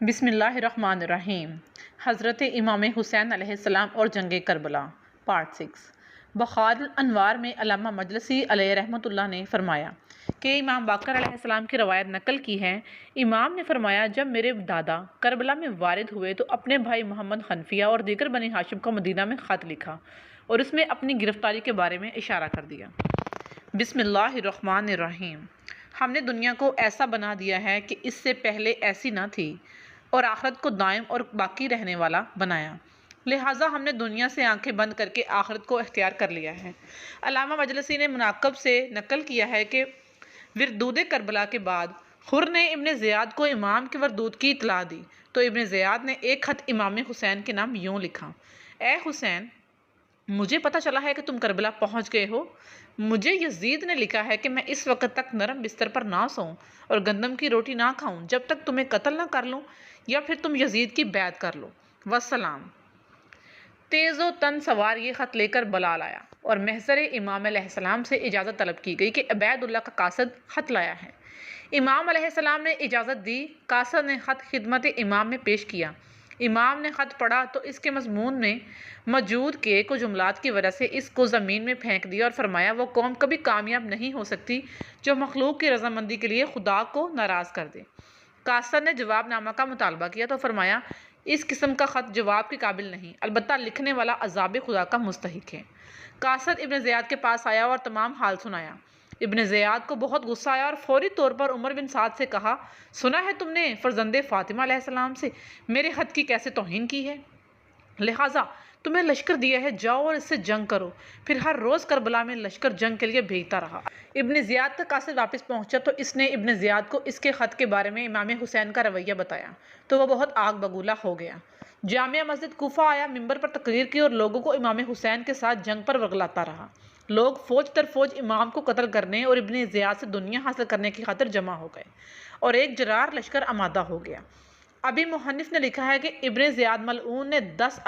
बिस्मिल्लाहिर्रहमानिर्रहीम। हज़रत इमाम हुसैन अलैहिस्सलाम और जंग करबला पार्ट 6। बखारुल अनवार में अल्लामा मजलिसी अलैहि रहमतुल्लाह ने फरमाया कि इमाम बाकर अलैहिस्सलाम की रवायत नकल की है। इमाम ने फरमाया, जब मेरे दादा करबला में वारिद हुए तो अपने भाई मोहम्मद हनफिया और दीगर बनी हाशिम को मदीना में ख़त लिखा और उसमें अपनी गिरफ्तारी के बारे में इशारा कर दिया। बिस्मिल्लाहिर्रहमानिर्रहीम। हमने दुनिया को ऐसा बना दिया है कि इससे पहले ऐसी ना थी और आखिरत को दायम और बाकी रहने वाला बनाया, लिहाजा हमने दुनिया से आंखें बंद करके आखिरत को इख्तियार कर लिया है। अल्लामा मजलिसी ने मुनाकब से नकल किया है कि विरदूद करबला के बाद हुर ने इब्ने ज़ियाद को इमाम के वरदूद की इतला दी तो इब्ने ज़ियाद ने एक खत इमाम हुसैन के नाम यूँ लिखा, ए हुसैन, मुझे पता चला है कि तुम करबला पहुंच गए हो। मुझे यजीद ने लिखा है कि मैं इस वक्त तक नरम बिस्तर पर ना सोऊं और गंदम की रोटी ना खाऊं जब तक तुम्हें कत्ल ना कर लूं या फिर तुम यजीद की बैत कर लो। वस्सलाम। तेज़ो तन सवार ये ख़त लेकर बलाल आया और महज़र इमाम अलैहिस्सलाम से इजाज़त तलब की गई कि अबैदुल्लाह का कासद ख़त लाया है। इमाम अलैहिस्सलाम ने इजाज़त दी। कासद ने ख़त खिदमत इमाम में पेश किया। इमाम ने ख़त पढ़ा तो इसके मज़मून में मौजूद के कुछ जुमलात की वजह से इसको ज़मीन में फेंक दिया और फरमाया, वो कौम कभी कामयाब नहीं हो सकती जो मखलूक की रजामंदी के लिए खुदा को नाराज़ कर दे। कासद ने जवाबनामा का मुतालबा किया तो फरमाया, इस किस्म का ख़त जवाब के काबिल नहीं, अलबत्ता लिखने वाला अज़ाब खुदा का मुस्तहिक है। कासद इब्ने ज़ियाद के पास आया और तमाम हाल सुनाया। इब्ने ज़ियाद को बहुत गुस्सा आया और फौरी तौर पर उमर बिन साद से कहा, सुना है तुमने फ़र्जंदे फ़ातिमा अलैहिस्सलाम से मेरे ख़त की कैसे तौहीन की है, लिहाजा तुम्हें लश्कर दिया है, जाओ और इससे जंग करो। फिर हर रोज़ करबला में लश्कर जंग के लिए भेजता रहा। इब्ने ज़ियाद का कासिद वापस पहुंचा तो इसने इब्ने ज़ियाद को इसके ख़त के बारे में इमाम हुसैन का रवैया बताया तो वह बहुत आग बगूला हो गया। जामिया मस्जिद कूफा आया, मिंबर पर तकरीर की और लोगों को इमाम हुसैन के साथ जंग पर वर्गलाता रहा। लोग फौज दर फौज इमाम को कत्ल करने और इब्ने ज़ियाद से दुनिया हासिल करने की खातिर जमा हो गए और एक जरार लश्कर आमादा हो गया। अभी मुहन्निफ ने लिखा है कि इब्ने ज़ियाद मलऊन ने 10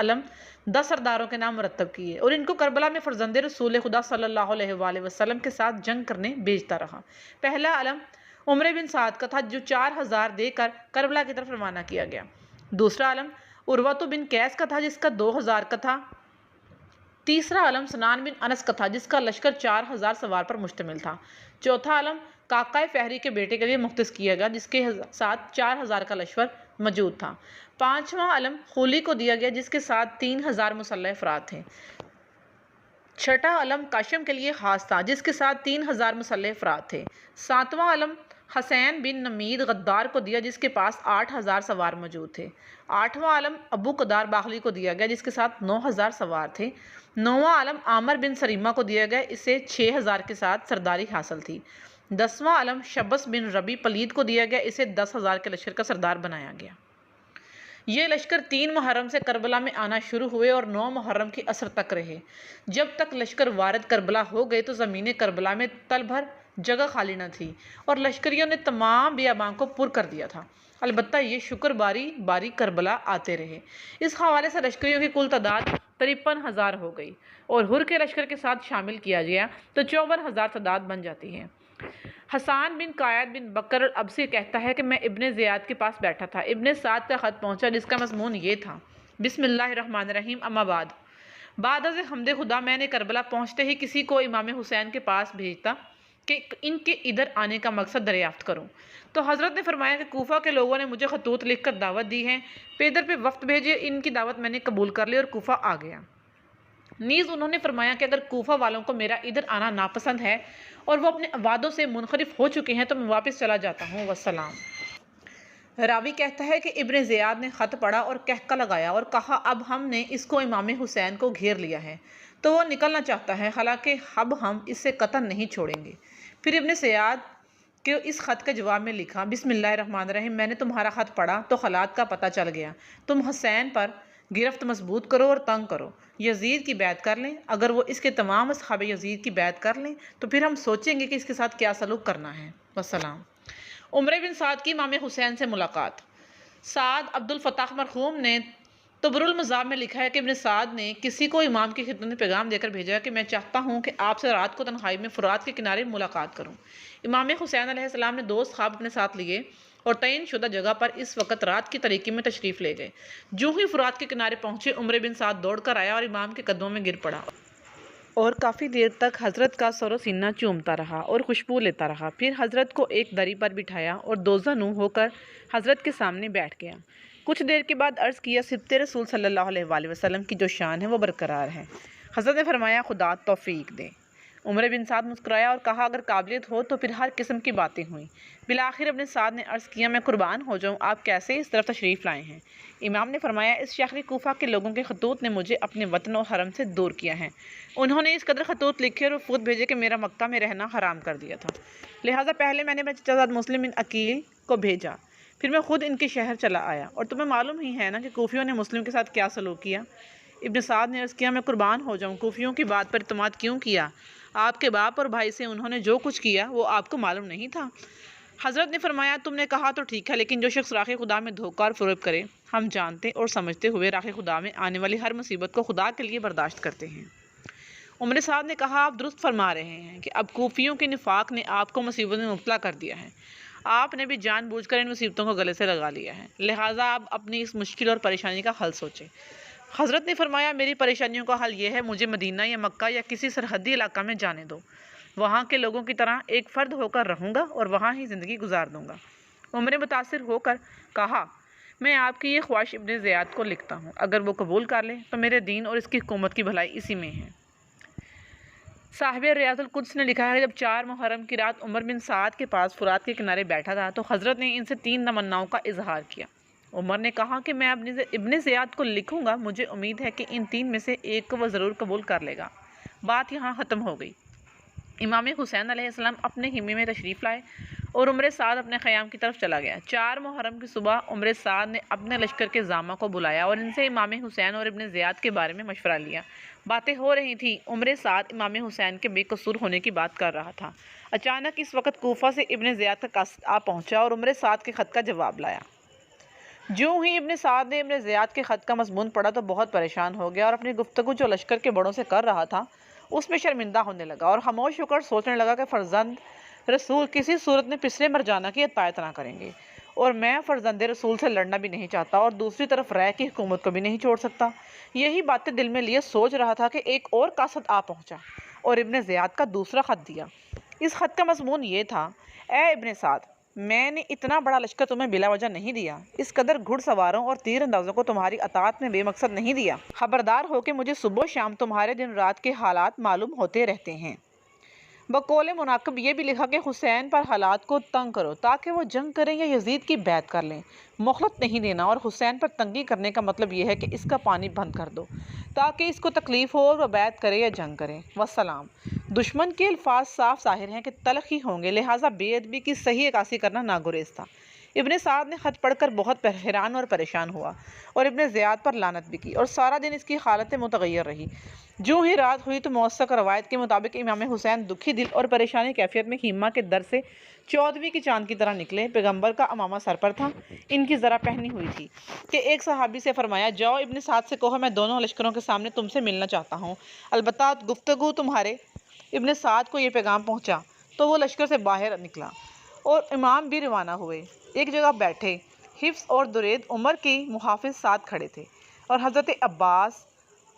सरदारों के नाम मुरतब किए और इनको करबला में फर्जंदे रसूल खुदा सल्लल्लाहु अलैहि वसल्लम के साथ जंग करने भेजता रहा। पहला अलम उमर बिन साद का था जो 4000 देकर करबला की तरफ रवाना किया गया। दूसरा अलम उर्वतु बिन कैस का था जिसका 2000 का था। तीसरा अलम सनान बिन अनस का था जिसका लश्कर 4000 सवार पर मुश्तमिल था। चौथा अलम काकाए फहरी के बेटे के लिए मुख्तस किया गया जिसके साथ 4000 का लश्कर मौजूद था। पांचवा अलम खुली को दिया गया जिसके साथ 3000 मुसल्लह अफराद थे। छठा अलम काशम के लिए खास था जिसके साथ 3000 मुसल्लह अफराद थे। सातवां अलम हसैन बिन नमीद गद्दार को दिया जिसके पास 8000 सवार मौजूद थे। आठवां अलम अबू कदार बाखली को दिया गया जिसके साथ 9000 सवार थे। नौवां अलम आमर बिन सरीमा को दिया गया, इसे 6000 के साथ सरदारी हासिल थी। 10वां अलम शबस बिन रबी पलीद को दिया गया, इसे 10,000 के लश्कर का सरदार बनाया गया। ये लश्कर 3 मुहर्रम से करबला में आना शुरू हुए और 9 मुहर्रम की असर तक रहे। जब तक लश्कर वारिद करबला हो गए तो ज़मीन करबला में तल भर जगह खाली न थी और लश्करियों ने तमाम बियाबान को पुर कर दिया था। अलबत्ता ये शुक्र बारी बारी करबला आते रहे। इस हवाले से लश्करियों की कुल तादाद 53,000 हो गई और हुर के लश्कर के साथ शामिल किया गया तो 54,000 तादाद बन जाती है। हसान बिन कायद बिन बकर अबसी कहता है कि मैं इब्ने ज़ियाद के पास बैठा था। इब्ने साद का ख़त पहुंचा जिसका मज़मून ये था, बिस्मिल्लाहिर्रहमानिर्रहीम, अम्मा बाद से हमदे खुदा मैंने करबला पहुंचते ही किसी को इमाम हुसैन के पास भेजता कि इनके इधर आने का मकसद दरियाफ्त करूं। तो हज़रत ने फरमाया कि कूफा के लोगों ने मुझे खतूत लिख कर दावत दी है, पैदर पे वफ्त भेजे, इनकी दावत मैंने कबूल कर ली और कूफा आ गया। नीज़ उन्होंने फरमाया कि अगर कूफा वालों को मेरा इधर आना नापसंद है और वो अपने वादों से मुनखरिफ हो चुके हैं तो मैं वापस चला जाता हूँ। वस्सलाम। रावी कहता है कि इब्ने ज़ियाद ने ख़त पढ़ा और कहका लगाया और कहा, अब हमने इसको इमाम हुसैन को घेर लिया है तो वो निकलना चाहता है, हालांकि अब हम इससे कतन नहीं छोड़ेंगे। फिर इब्ने ज़ियाद के इस ख़त के जवाब में लिखा, बिस्मिल्लाहिर्रहमानिर्रहीम, मैंने तुम्हारा ख़त पढ़ा तो हालात का पता चल गया। तुम हुसैन पर गिरफ्त मजबूत करो और तंग करो, यजीद की बैत कर लें। अगर वो इसके तमाम असहाब यजीद की बैत कर लें तो फिर हम सोचेंगे कि इसके साथ क्या सलूक करना है। वस्सलाम। उमर बिन साद की इमाम हुसैन से मुलाकात। साद अब्दुल फ़ताह मरहूम ने तबरुल मज़ाब में लिखा है कि इब्ने साद ने किसी को इमाम की खिदमत में पैगाम देकर भेजा कि मैं चाहता हूँ कि आपसे रात को तन्हाई में फ़ुरात के किनारे मुलाकात करूँ। इमाम हुसैन अलैहिस्सलाम ने 2 ख्वाब अपने साथ लिए और तयन शुदा जगह पर इस वक्त रात की तरीके में तशरीफ़ ले गए। जो ही फुरात के किनारे पहुंचे, उमर बिन साद दौड़ कर आया और इमाम के कदमों में गिर पड़ा और काफ़ी देर तक हज़रत का सरो सीना चूमता रहा और खुशबू लेता रहा। फिर हज़रत को एक दरी पर बिठाया और दोज़ानू होकर हज़रत के सामने बैठ गया। कुछ देर के बाद अर्ज़ किया, सिब्ते रसूल सल्लल्लाहु अलैहि वसल्लम की जो शान है वो बरकरार है। हज़रत ने फरमाया, खुदा तौफीक दे। उमर बिन साद मुस्कुराया और कहा, अगर काबिलियत हो तो फिर हर किस्म की बातें हुई। बिलाखिर इब्न साद ने अर्ज़ किया, मैं कुर्बान हो जाऊँ, आप कैसे इस तरफ तशरीफ़ लाए हैं? इमाम ने फरमाया, इस शहर कोफा के लोगों के खतूत ने मुझे अपने वतन और हरम से दूर किया है। उन्होंने इस कदर खतूत लिखे और वफूद भेजे कि मेरा मक्का में रहना हराम कर दिया था। लिहाजा पहले मैंने अपने चचाजाद मुस्लिम बिन अकील को भेजा, फिर मैं खुद इनके शहर चला आया। और तुम्हें मालूम ही है ना कि कूफियों ने मुस्लिम के साथ क्या सलूक किया। इब्न साद ने अर्ज़ किया, मैं कुर्बान हो जाऊँ, कूफियों की बात पर इत्मीनान क्यों किया? आपके बाप और भाई से उन्होंने जो कुछ किया वो आपको मालूम नहीं था? हज़रत ने फरमाया, तुमने कहा तो ठीक है, लेकिन जो शख्स राखे खुदा में धोखा और फ़रेब करे, हम जानते और समझते हुए राखे खुदा में आने वाली हर मुसीबत को खुदा के लिए बर्दाश्त करते हैं। उमर साद ने कहा, आप दुरुस्त फरमा रहे हैं कि अब कूफियों के निफाक ने आपको मुसीबत में मुब्तला कर दिया है। आपने भी जानबूझकर इन मुसीबतों को गले से लगा लिया है, लिहाजा आप अपनी इस मुश्किल और परेशानी का हल सोचें। हज़रत ने फरमाया, मेरी परेशानियों का हल यह है, मुझे मदीना या मक्का या किसी सरहदी इलाका में जाने दो। वहाँ के लोगों की तरह एक फ़र्द होकर रहूँगा और वहाँ ही ज़िंदगी गुजार दूँगा। उमर ने मुतासिर होकर कहा, मैं आपकी ये ख्वाहिश इब्न ज़ियाद को लिखता हूँ, अगर वो कबूल कर ले तो मेरे दीन और इसकी हुकूमत की भलाई इसी में है। साहिब रियाजुल कुद्स ने लिखा है, जब 4 मुहर्रम की रात उमर बिन साद के पास फुरात के किनारे बैठा था तो हज़रत ने इनसे 3 तमन्नाओं का इजहार किया। उमर ने कहा कि मैं इब्न ज़ियाद को लिखूँगा, मुझे उम्मीद है कि इन 3 में से एक को वह ज़रूर कबूल कर लेगा। बात यहाँ ख़त्म हो गई। इमाम हुसैन अलैहिस्सलाम अपने हिमे में तशरीफ़ लाए और उमर साद अपने ख़याम की तरफ चला गया। 4 मुहर्रम की सुबह उमर साद ने अपने लश्कर के ज़ामा को बुलाया और इनसे इमाम हुसैन और इब्न ज़ियाद के बारे में मशवरा लिया। बातें हो रही थी। उमर साद इमाम हुसैन के बेकसूर होने की बात कर रहा था। अचानक इस वक्त कूफा से इब्न ज़ियाद का कासिद आ पहुँचा और उमर साद के ख़त का जवाब लाया। जो ही इब्न साद ने इब्न ज़ियाद के ख़त का मज़मून पढ़ा तो बहुत परेशान हो गया और अपनी गुफ्तगू जो लश्कर के बड़ों से कर रहा था उसमें शर्मिंदा होने लगा और खामोश होकर सोचने लगा कि फ़र्जंद रसूल किसी सूरत में पिछले मर जाना की अतायत ना करेंगे और मैं फ़र्जंद रसूल से लड़ना भी नहीं चाहता और दूसरी तरफ राय की हुकूमत को भी नहीं छोड़ सकता। यही बातें दिल में लिए सोच रहा था कि एक और कासद आ पहुँचा और इब्न ज़ियाद का दूसरा ख़त दिया। इस ख़त का मज़मून ये था, ए इब्न साद, मैंने इतना बड़ा लश्कर तुम्हें बिला वजह नहीं दिया। इस कदर घुड़सवारों और तीर अंदाजों को तुम्हारी अताअत में बेमकसद नहीं दिया। खबरदार हो कि मुझे सुबह शाम तुम्हारे दिन रात के हालात मालूम होते रहते हैं। बकौल मुनाकब ये भी लिखा कि हुसैन पर हालात को तंग करो ताकि वो जंग करें या यजीद की बैत कर लें। मोहलत नहीं देना और हुसैन पर तंगी करने का मतलब यह है कि इसका पानी बंद कर दो ताकि इसको तकलीफ़ हो और वह बैत करे या जंग करे। वस्सलाम। दुश्मन के अल्फाज साफ ज़ाहिर हैं कि तलख ही होंगे, लिहाजा बेअदबी की सही अकासी करना नागुरेज था। इब्न साद ने ख़त पढ़कर बहुत हैरान और परेशान हुआ और इब्न ज़ियाद पर लानत भी की और सारा दिन इसकी हालत मुतगय्यर रही। जो ही रात हुई तो मौसक रवायत के मुताबिक इमाम हुसैन दुखी दिल और परेशानी कैफियत में खीमा के दर से 14वीं की चांद की तरह निकले। पैगंबर का अमामा सर पर था, इनकी ज़रा पहनी हुई थी कि एक सहाबी से फरमाया, जाओ इब्न साद से कहो मैं दोनों लश्करों के सामने तुमसे मिलना चाहता हूँ, अलबत्ता गुफ्तगू तुम्हारे। इब्न साद को ये पैगाम पहुँचा तो वो लश्कर से बाहर निकला और इमाम भी रवाना हुए। एक जगह बैठे हिफ्स और दुरैद उमर के मुहाफिज साथ खड़े थे और हज़रत अब्बास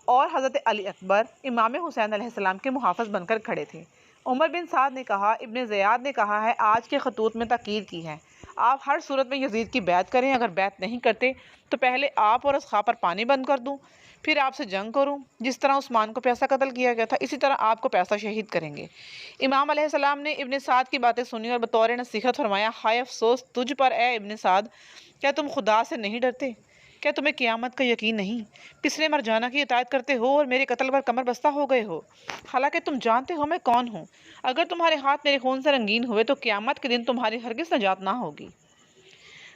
और हज़रत अली अकबर इमाम हुसैन अलैहिस्सलाम के मुहाफ़िज़ बनकर खड़े थे। उमर बिन साद ने कहा, इब्न ज़ियाद ने कहा है, आज के खतूत में ताकीद की है, आप हर सूरत में यजीद की बैत करें। अगर बैत नहीं करते तो पहले आप और उसखा पर पानी बंद कर दूँ, फिर आपसे जंग करूँ। जिस तरह उस्मान को पैसा कत्ल किया गया था इसी तरह आपको पैसा शहीद करेंगे। इमाम अलैहिस्सलाम ने इब्न साद की बातें सुनी और बतौर नसीहत फरमाया, हाय अफसोस तुझ पर ए इब्न साद, क्या तुम खुदा से नहीं डरते? क्या तुम्हें क़यामत का यकीन नहीं? पिछले मर जाना की इताअत करते हो और मेरे कत्ल पर कमर बस्ता हो गए हो, हालांकि तुम जानते हो मैं कौन हूँ। अगर तुम्हारे हाथ मेरे खून से रंगीन हुए तो क़यामत के दिन तुम्हारी हरगिज़ नजात ना होगी।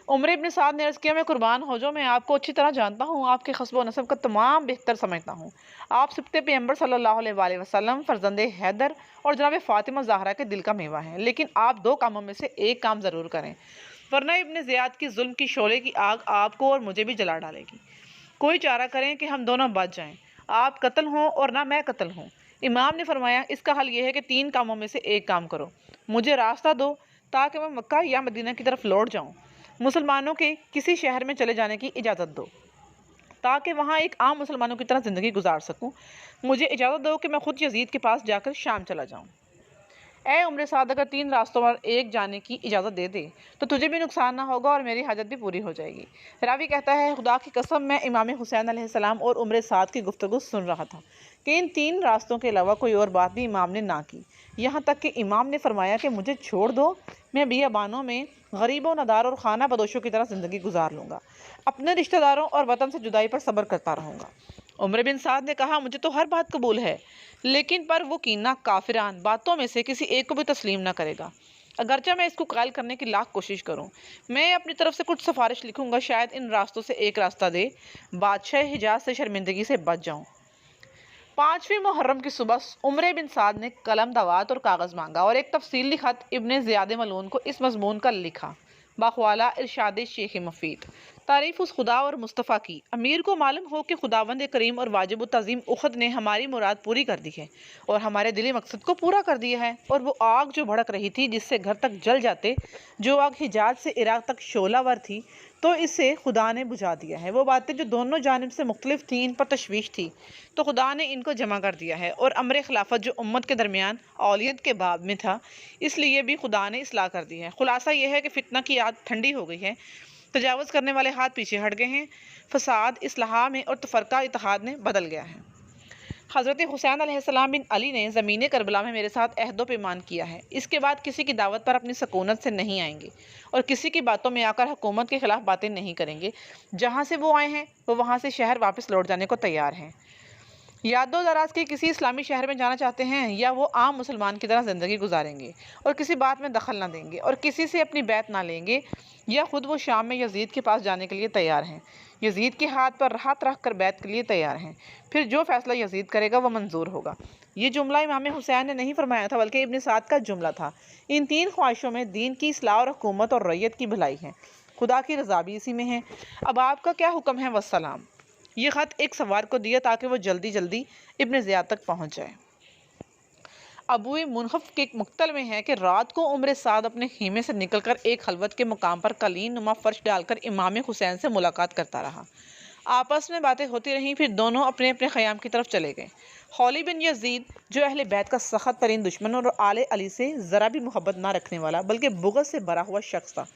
उमर इब्न साद ने अर्ज़ किया, मैं कुर्बान हो जाऊँ, मैं आपको अच्छी तरह जानता हूँ, आपके ख़स्ब नसब का तमाम बेहतर समझता हूँ। आप सिब्ते पैगंबर सल्लल्लाहु अलैहि वसल्लम, फ़र्जंदे हैदर और जनाब फ़ातिमा ज़हरा के दिल का मेवा हैं, लेकिन आप 2 कामों में से एक काम ज़रूर करें, वरना इब्न ज़ियाद की जुल्म की शोले की आग आपको और मुझे भी जला डालेगी। कोई चारा करें कि हम दोनों बच जाएं, आप कत्ल हों और ना मैं कत्ल हूँ। इमाम ने फरमाया, इसका हल यह है कि 3 कामों में से एक काम करो, मुझे रास्ता दो ताकि मैं मक्का या मदीना की तरफ लौट जाऊँ। मुसलमानों के किसी शहर में चले जाने की इजाज़त दो ताकि वहाँ एक आम मुसलमानों की तरह ज़िंदगी गुजार सकूं। मुझे इजाज़त दो कि मैं खुद यजीद के पास जाकर शाम चला जाऊं। ए उम्र साद, अगर 3 रास्तों पर एक जाने की इजाज़त दे दे तो तुझे भी नुकसान ना होगा और मेरी हाजत भी पूरी हो जाएगी। रावी कहता है, खुदा की कसम मैं इमाम हुसैन अलैहिस्सलाम और उम्र साद की गुफ्तगू सुन रहा था कि इन 3 रास्तों के अलावा कोई और बात भी इमाम ने ना की। यहाँ तक कि इमाम ने फरमाया कि मुझे छोड़ दो, मैं बियाबानों में गरीबों, नदार और खाना बदोशों की तरह ज़िंदगी गुजार लूँगा। अपने रिश्तेदारों और वतन से जुदाई पर सब्र करता रहूँगा। उमर बिन साद ने कहा, मुझे तो हर बात कबूल है, लेकिन पर वो कीना काफिरान बातों में से किसी एक को भी तस्लीम ना करेगा, अगरचे मैं इसको कायल करने की लाख कोशिश करूं। मैं अपनी तरफ से कुछ सिफारिश लिखूंगा, शायद इन रास्तों से एक रास्ता दे बादशाह हिजाज से शर्मिंदगी से बच जाऊं। 5वीं मुहर्रम की सुबह उमर बिन साद ने कलम, दवात और कागज़ मांगा और एक तफसीली ख़त इब्ने ज़ियाद मलून को इस मजमून का लिखा, बखवाला इरशाद शेख मुफीद। तारीफ़ उस खुदा और मुस्तफ़ा की, अमीर को मालूम हो कि खुदावंद करीम और वाजिब तज़ीम उखद ने हमारी मुराद पूरी कर दी है और हमारे दिली मकसद को पूरा कर दिया है। और वो आग जो भड़क रही थी, जिससे घर तक जल जाते, जो आग हिजाज से इराक तक शोलावर थी, तो इसे खुदा ने बुझा दिया है। वो बातें जो दोनों जानिब से मुख्तलिफ थी, इन पर तशवीश थी, तो खुदा ने इनको जमा कर दिया है। और अमर खिलाफत जो उम्मत के दरमियान औलियत के बाब में था, इसलिए भी खुदा ने इसलाह कर दी है। खुलासा यह है कि फितना की आग ठंडी हो गई है, तजावज़ करने वाले हाथ पीछे हट गए हैं, फसाद इसलाह में और तफरका इत्तेहाद में बदल गया है। हज़रत हुसैन अलैहिस्सलाम बिन अली ने ज़मीन करबला में मेरे साथ अहद व पैमान किया है, इसके बाद किसी की दावत पर अपनी सकूनत से नहीं आएंगे और किसी की बातों में आकर हुकूमत के खिलाफ बातें नहीं करेंगे। जहाँ से वो आए हैं वो वहाँ से शहर वापस लौट जाने को तैयार हैं। यादो दराज के किसी इस्लामी शहर में जाना चाहते हैं, या वो आम मुसलमान की तरह ज़िंदगी गुजारेंगे और किसी बात में दखल ना देंगे और किसी से अपनी बैत ना लेंगे, या खुद वो शाम में यजीद के पास जाने के लिए तैयार हैं, यजीद के हाथ पर राहत रख कर बैत के लिए तैयार हैं। फिर जो फैसला यजीद करेगा वह मंजूर होगा। ये जुमला इमाम हुसैन ने नहीं फरमाया था, बल्कि इब्न साद का जुमला था। इन 3 ख्वाहिशों में दीन की इस्लाह और हुकूमत और रैयत की भलाई है। खुदा की रज़ा भी इसी में है। अब आपका क्या हुक्म है? वस्सलाम। ये ख़त एक सवार को दिया ताकि वो जल्दी जल्दी इब्न ज़ियाद तक पहुँच जाए। अबू मुनहफ के मुक्तल में है कि रात को उम्र साद अपने खीमे से निकलकर एक खलवत के मुकाम पर कलीन नुमा फर्श डालकर इमाम हुसैन से मुलाकात करता रहा। आपस में बातें होती रहीं, फिर दोनों अपने अपने ख़याम की तरफ चले गए। खौली बिन यजीद, जो अहले बैत का सख्त तरीन दुश्मन और आले अली से ज़रा भी मोहब्बत ना रखने वाला बल्कि बुग़्ज़ से भरा हुआ शख्स था,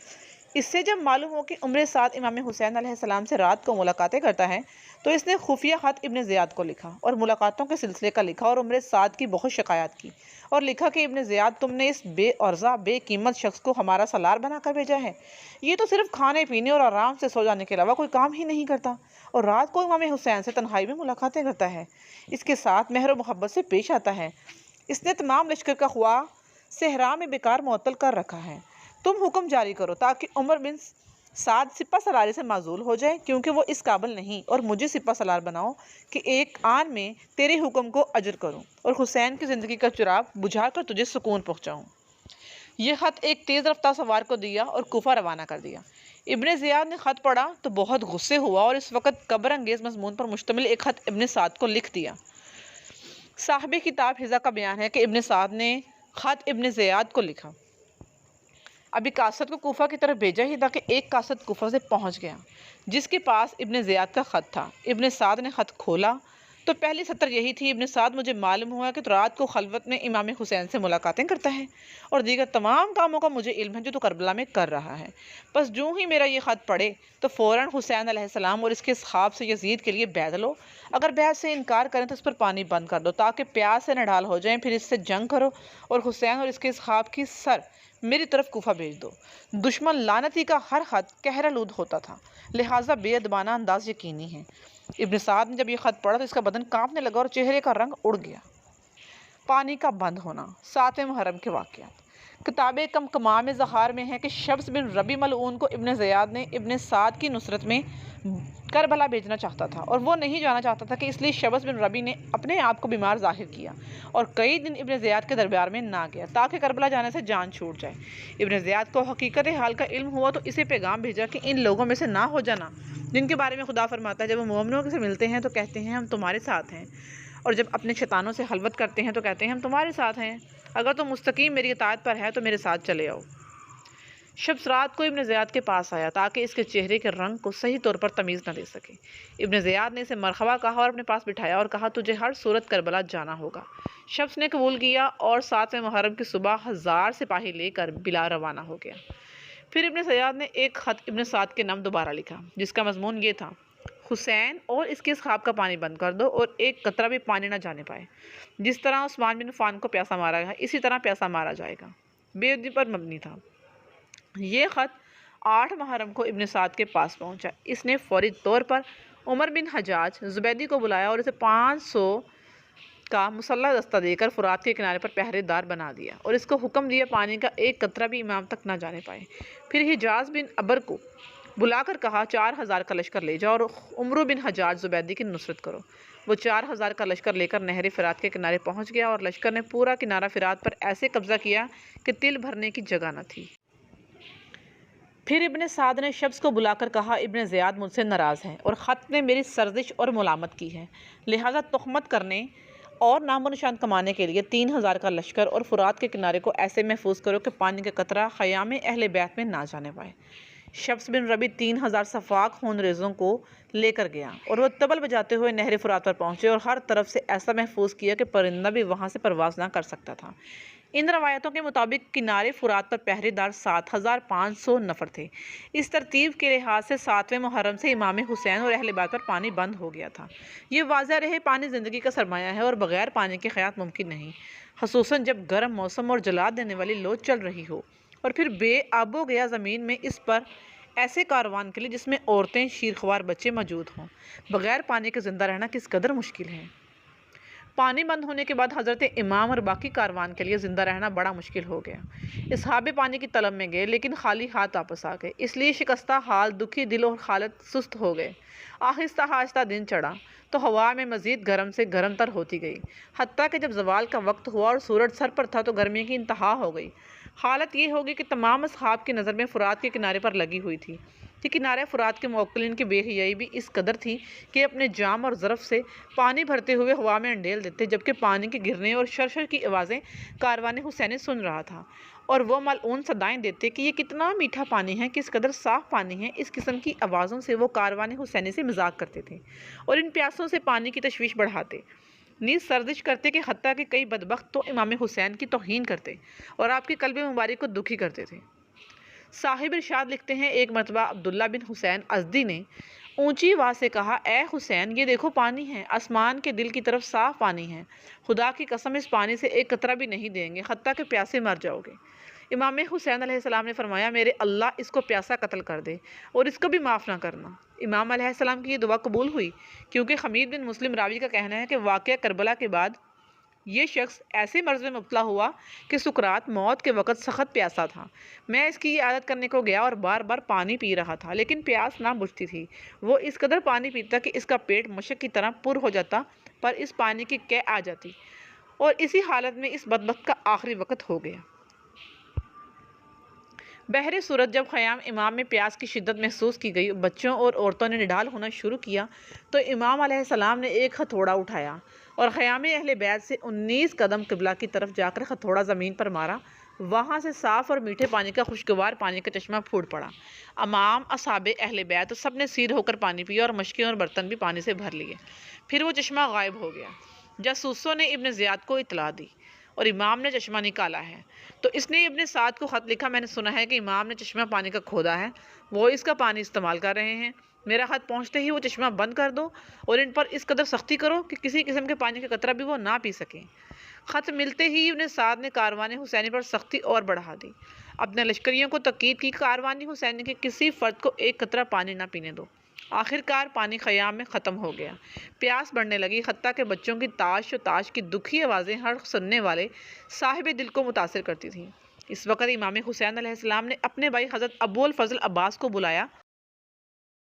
इससे जब मालूम हो कि उम्र साद इमाम हुसैन अलैहिस्सलाम से रात को मुलाकातें करता है, तो इसने खुफिया ख़त इब्न ज़ियाद को लिखा और मुलाकातों के सिलसिले का लिखा और उम्र साद की बहुत शिकायत की और लिखा कि इब्न ज़ियाद, तुमने इस बेअर्ज़ा बेकीमत शख्स को हमारा सलार बनाकर भेजा है। ये तो सिर्फ खाने पीने और आराम से सो जाने के अलावा कोई काम ही नहीं करता और रात को इमाम हुसैन से तन्हाई में मुलाकातें करता है। इसके साथ मेहर व मोहब्बत से पेश आता है। इसने तमाम लश्कर का ख्वा सहरा में बेकार मुअत्तल कर रखा है। तुम हुक्म जारी करो ताकि उमर बिन साद सिपा सलारी से माजूल हो जाए, क्योंकि वो इस काबिल नहीं, और मुझे सिपा सलार बनाओ कि एक आन में तेरे हुक्म को अजर करूं और हुसैन की ज़िंदगी का चिराग बुझाकर तुझे सुकून पहुंचाऊं। यह ख़त एक तेज़ रफ्तार सवार को दिया और कूफा रवाना कर दिया। इब्न ज़ियाद ने ख़त पढ़ा तो बहुत गुस्से हुआ और इस वक्त कब्र अंगेज़ मज़मून पर मुश्तमिल एक ख़त इब्न साद को लिख दिया। साहिब किताब हिज़ा का बयान है कि इब्न साद ने ख़त इब्न ज़ियाद को लिखा। अभी कासद को कूफा की तरफ भेजा ही था कि एक कासद कूफा से पहुंच गया, जिसके पास इब्न ज़ियाद का ख़त था। इब्न साद ने ख़त खोला तो पहली सतर यही थी, इब्न साद, मुझे मालूम हुआ कि तो रात को खलवत में इमाम हुसैन से मुलाकातें करता है और दीगर तमाम कामों का मुझे इल्म है जो तो करबला में कर रहा है। बस जो ही मेरा ये ख़त पढ़े तो फ़ौरन हुसैन अलैहिस्सलाम और इसके ख़्वाब से यजीद के लिए बैत लो। अगर बैत से इनकार करें तो इस पर पानी बंद कर दो ताकि प्यास से नढाल हो जाएं। फिर इससे जंग करो और हुसैन और इसके ख़्वाब की सर मेरी तरफ कूफा भेज दो। दुश्मन लानती का हर ख़त कहरालूद होता था, लिहाजा बेअदबाना अंदाज यकीनी है। इब्न साद ने जब ये ख़त पढ़ा तो इसका बदन कांपने लगा और चेहरे का रंग उड़ गया। पानी का बंद होना। 7वें मुहर्रम के वाक़यात। किताब कमकमा में ज़हार में है कि शब्स बिन रबी मलऊन को इब्न ज़ियाद ने इब्न साद की नुसरत में करबला भेजना चाहता था और वो नहीं जाना चाहता था, कि इसलिए शब्स बिन रबी ने अपने आप को बीमार जाहिर किया और कई दिन इब्न ज़ियाद के दरबार में ना गया ताकि करबला जाने से जान छूट जाए। इब्न ज़ियाद को हकीकत हाल का इल्म हुआ तो इसे पैगाम भेजा कि इन लोगों में से ना हो जाना जिनके बारे में खुदा फरमाता है, जब वो मोमिनों से मिलते हैं तो कहते हैं हम तुम्हारे साथ हैं, और जब अपने शैतानों से हलवत करते हैं तो कहते हैं हम तुम्हारे साथ हैं। अगर तुम मुस्तकीम मेरी इताअत पर है तो मेरे साथ चले आओ। शब्स रात को इब्न ज़ियाद के पास आया ताकि इसके चेहरे के रंग को सही तौर पर तमीज़ न दे सके। इब्न ज़ियाद ने इसे मरहबा कहा और अपने पास बिठाया और कहा, तुझे हर सूरत करबला जाना होगा। शब्स ने कबूल किया और 7वें मुहर्रम की सुबह 1000 सिपाही लेकर बिला रवाना हो गया। फिर इब्न ज़ियाद ने एक ख़त इब्न साद के नाम दोबारा लिखा, जिसका मज़मून ये था, हुसैन और इसके इस ख्वाब का पानी बंद कर दो और एक कतरा भी पानी ना जाने पाए। जिस तरह उस्मान बिन अफ़्फ़ान को प्यासा मारा गया, इसी तरह प्यासा मारा जाएगा। बेअदबी पर मबनी था। ये ख़त 8 मुहर्रम को इब्न साद के पास पहुंचा। इसने फौरी तौर पर उमर बिन हज्जाज ज़ुबैदी को बुलाया और इसे 500 का मुसल्ला दस्ता देकर फ़ुरात के किनारे पर पहरेदार बना दिया और इसको हुक्म दिया पानी का एक कतरा भी इमाम तक ना जाने पाए। फिर हिजाज बिन अबर को बुलाकर कहा, 4000 का लश्कर ले जाओ और उमर बिन हज्जाज ज़ुबैदी की नुसरत करो। वो 4000 का लश्कर लेकर नहर फ़िरात के किनारे पहुंच गया और लश्कर ने पूरा किनारा फ़िरात पर ऐसे कब्ज़ा किया कि तिल भरने की जगह न थी। फिर इब्न साद ने शब्स को बुलाकर कहा, इब्न ज़ियाद मुझसे नाराज़ है और ख़त ने मेरी सर्जिश और मुलामत की है, लिहाजा तहमत करने और नामो निशान कमाने के लिए 3000 का लश्कर और फ़ुरात के किनारे को ऐसे महफूज करो कि पानी का कतरा ख़याम अहले बैत में ना जाने पाए। शब्स बिन रबी 3000 सफ़ाक खून रेज़ों को लेकर गया और वह तबल बजाते हुए नहर फ़ुरात पर पहुँचे और हर तरफ से ऐसा महफूज किया कि परिंदा भी वहाँ से परवाज़ ना कर सकता था। इन रवायतों के मुताबिक किनारे फ़ुरात पर पहरेदार 7500 नफ़र थे। इस तरतीब के लिहाज से 7वें मुहर्रम से इमाम हुसैन और अहले बैत पर पानी बंद हो गया था। ये वाज़ह रहे पानी ज़िंदगी का सरमाया है और बग़ैर पानी के हयात मुमकिन नहीं, ख़ुसूसन जब गर्म मौसम और जला देने वाली लो चल रही हो और फिर बेआबो गया ज़मीन में इस पर ऐसे कारवान के लिए जिसमें औरतें शीरख्वार बच्चे मौजूद हों। बग़ैर पानी के ज़िंदा रहना किस कदर मुश्किल है। पानी बंद होने के बाद हज़रत इमाम और बाकी कारवान के लिए ज़िंदा रहना बड़ा मुश्किल हो गया। इसहाबे पानी की तलब में गए लेकिन खाली हाथ वापस आ गए, इसलिए शिकस्ता हाल, दुखी दिल और हालत सुस्त हो गए। आहिस्ता आहिस्ता दिन चढ़ा तो हवा में मज़ीद गर्म से गर्म तर होती गई, हत्ता कि जब ज़वाल का वक्त हुआ और सूरज सर पर था तो गर्मी की इंतहा हो गई। हालत ये होगी कि तमाम असहाब की नज़र में फ़ुरात के किनारे पर लगी हुई थी कि किनारे फ़ुरात के मौक्किलीन की बेहयाई भी इस कदर थी कि अपने जाम और ज़रफ़ से पानी भरते हुए हवा में अंडेल देते, जबकि पानी के गिरने और शरशर की आवाज़ें कारवान हुसैनी सुन रहा था और वह मलऊन सदाएं देते कि ये कितना मीठा पानी है, किस कदर साफ़ पानी है। इस किस्म की आवाज़ों से वो कारवान हुसैनी से मजाक करते थे और इन प्यासों से पानी की तशवीश बढ़ाते, नीज़ सर्दिश करते कि हत्ता कि कई बदबख्त तो इमाम हुसैन की तौहीन करते और आपकी कल्ब मुबारक को दुखी करते थे। साहिब इरशाद लिखते हैं, एक मरतबा अब्दुल्ला बिन हुसैन अज़दी ने ऊंची आवाज़ से कहा, ए हुसैन, ये देखो पानी है, आसमान के दिल की तरफ साफ़ पानी है, खुदा की कसम इस पानी से एक कतरा भी नहीं देंगे, हत्ता कि प्यासे मर जाओगे। इमाम हुसैन अलैहिस्सलाम ने फरमाया, मेरे अल्लाह इसको प्यासा कत्ल कर दे और इसको भी माफ़ ना करना। इमाम अलैहिस्सलाम की ये दुआ कबूल हुई क्योंकि हमीद बिन मुस्लिम रावी का कहना है कि वाक़या करबला के बाद ये शख्स ऐसे मर्ज़ में मुब्तला हुआ कि सुकरात मौत के वक़्त सख्त प्यासा था। मैं इसकी ये आदत करने को गया और बार बार पानी पी रहा था, लेकिन प्यास ना बुझती थी। वो इस कदर पानी पीता कि इसका पेट मशक की तरह पुर हो जाता, पर इस पानी की कै आ जाती और इसी हालत में इस बदबख्त का आखिरी वक़्त हो गया। बहरे सूरत जब ख़याम इमाम में प्यास की शिद्दत महसूस की गई, बच्चों और औरतों ने निढाल होना शुरू किया, तो इमाम अलैहिस्सलाम ने एक हथौड़ा उठाया और ख़याम अहले बैत से 19 कदम क़िबला की तरफ जाकर हथौड़ा ज़मीन पर मारा। वहाँ से साफ़ और मीठे पानी का खुशगवार पानी का चश्मा फूट पड़ा। अमाम असहाबे अहले बैत सब ने सिर होकर पानी पिया और मशकें और बर्तन भी पानी से भर लिए। फिर वो चश्मा गायब हो गया। जासूसों ने इब्न ज़ियाद को इतला दी और इमाम ने चश्मा निकाला है, तो इसने इब्न साद को ख़त लिखा, मैंने सुना है कि इमाम ने चश्मा पानी का खोदा है, वो इसका पानी इस्तेमाल कर रहे हैं। मेरा ख़त पहुँचते ही वो चश्मा बंद कर दो और इन पर इस कदर सख्ती करो कि किसी किस्म के पानी का कतरा भी वो ना पी सकें। ख़त मिलते ही इब्न साद ने कारवान हुसैनी पर सख्ती और बढ़ा दी। अपने लश्करियों को तकीद की, कारवान हुसैनी के किसी फ़र्द को एक कतरा पानी ना पीने दो। आखिरकार पानी ख़याम में ख़त्म हो गया। प्यास बढ़ने लगी, हत्ता के बच्चों की ताश और ताश की दुखी आवाज़ें हर सुनने वाले साहिब दिल को मुतासिर करती थीं। इस वक्त इमाम हुसैन अलैहिस्सलाम ने अपने भाई हज़रत अबुल फ़ज़ल अब्बास को बुलाया